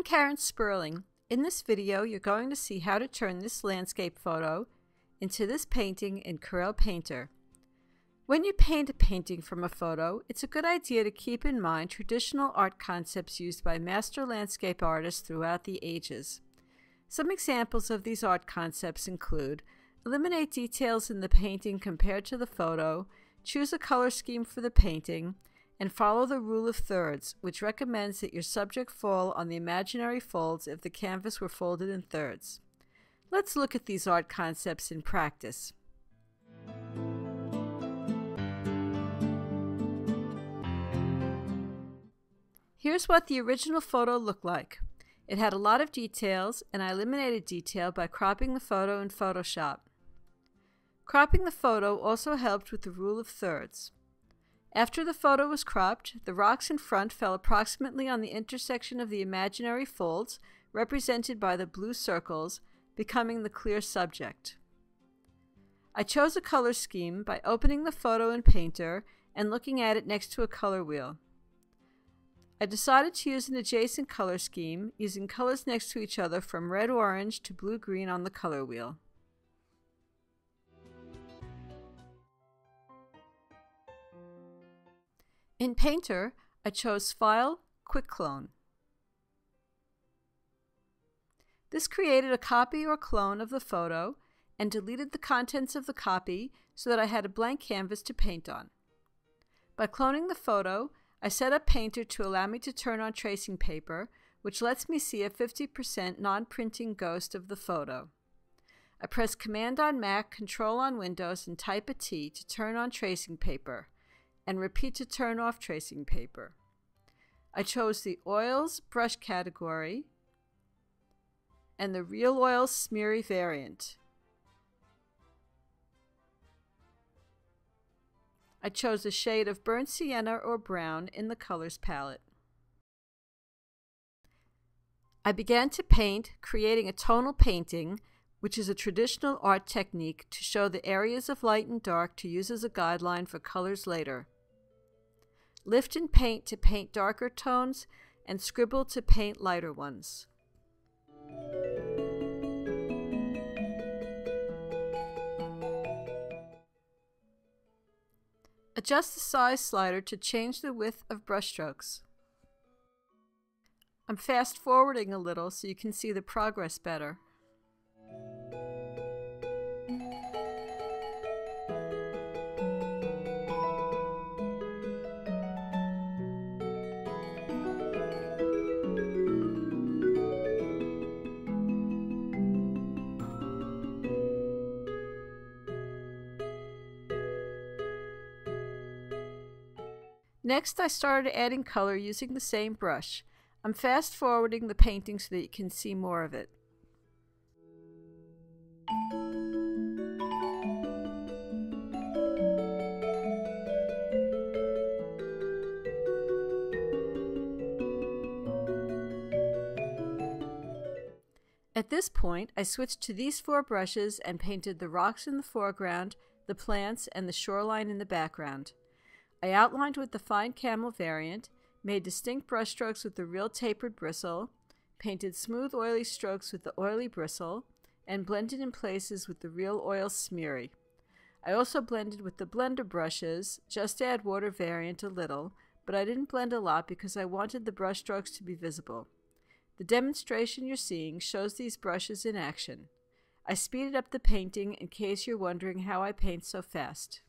Karen Sperling. In this video, you're going to see how to turn this landscape photo into this painting in Corel Painter. When you paint a painting from a photo, it's a good idea to keep in mind traditional art concepts used by master landscape artists throughout the ages. Some examples of these art concepts include: eliminate details in the painting compared to the photo, choose a color scheme for the painting, and follow the rule of thirds, which recommends that your subject fall on the imaginary folds if the canvas were folded in thirds. Let's look at these art concepts in practice. Here's what the original photo looked like. It had a lot of details, and I eliminated detail by cropping the photo in Photoshop. Cropping the photo also helped with the rule of thirds. After the photo was cropped, the rocks in front fell approximately on the intersection of the imaginary folds, represented by the blue circles, becoming the clear subject. I chose a color scheme by opening the photo in Painter and looking at it next to a color wheel. I decided to use an adjacent color scheme, using colors next to each other from red-orange to blue-green on the color wheel. In Painter, I chose File, Quick Clone. This created a copy or clone of the photo and deleted the contents of the copy so that I had a blank canvas to paint on. By cloning the photo, I set up Painter to allow me to turn on tracing paper, which lets me see a 50% non-printing ghost of the photo. I press Command on Mac, Control on Windows, and type a T to turn on tracing paper, and repeat to turn off tracing paper. I chose the Oils brush category and the Real Oils Smeary variant. I chose a shade of burnt sienna or brown in the colors palette. I began to paint, creating a tonal painting, which is a traditional art technique to show the areas of light and dark to use as a guideline for colors later. Lift and paint to paint darker tones, and scribble to paint lighter ones. Adjust the size slider to change the width of brushstrokes. I'm fast forwarding a little so you can see the progress better. Next, I started adding color using the same brush. I'm fast forwarding the painting so that you can see more of it. At this point, I switched to these four brushes and painted the rocks in the foreground, the plants, and the shoreline in the background. I outlined with the fine camel variant, made distinct brush strokes with the real tapered bristle, painted smooth oily strokes with the oily bristle, and blended in places with the real oil smeary. I also blended with the blender brushes, just add water variant a little, but I didn't blend a lot because I wanted the brush strokes to be visible. The demonstration you're seeing shows these brushes in action. I speeded up the painting in case you're wondering how I paint so fast.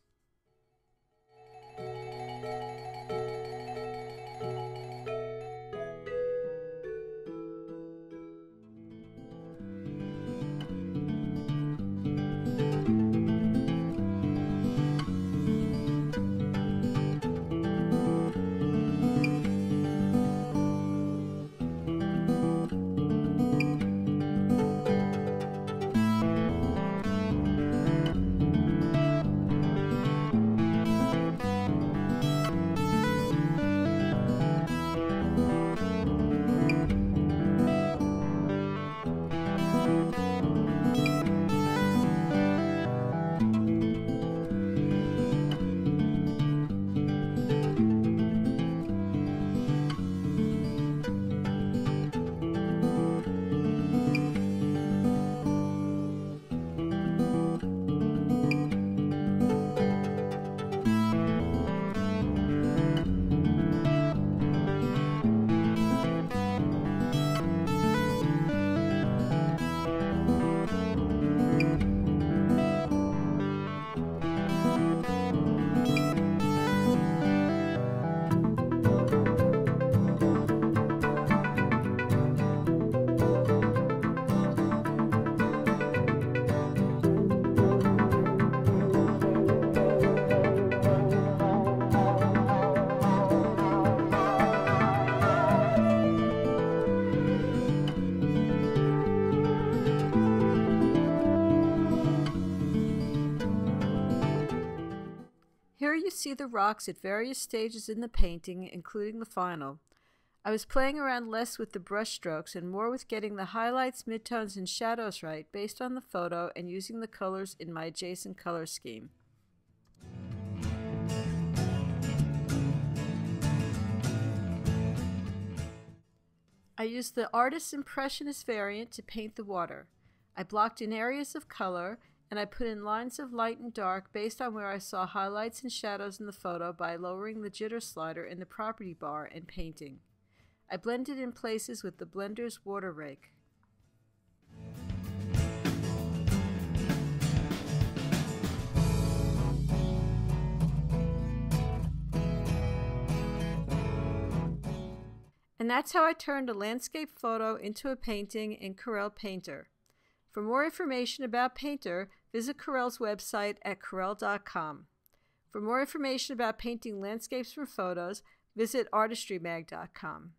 see the rocks at various stages in the painting, including the final. I was playing around less with the brush strokes and more with getting the highlights, midtones, and shadows right based on the photo and using the colors in my adjacent color scheme. I used the Artist's Impressionist variant to paint the water. I blocked in areas of color, and I put in lines of light and dark based on where I saw highlights and shadows in the photo by lowering the jitter slider in the property bar and painting. I blended in places with the blender's water rake. And that's how I turned a landscape photo into a painting in Corel Painter. For more information about Painter, visit Corel's website at corel.com. For more information about painting landscapes from photos, visit artistrymag.com.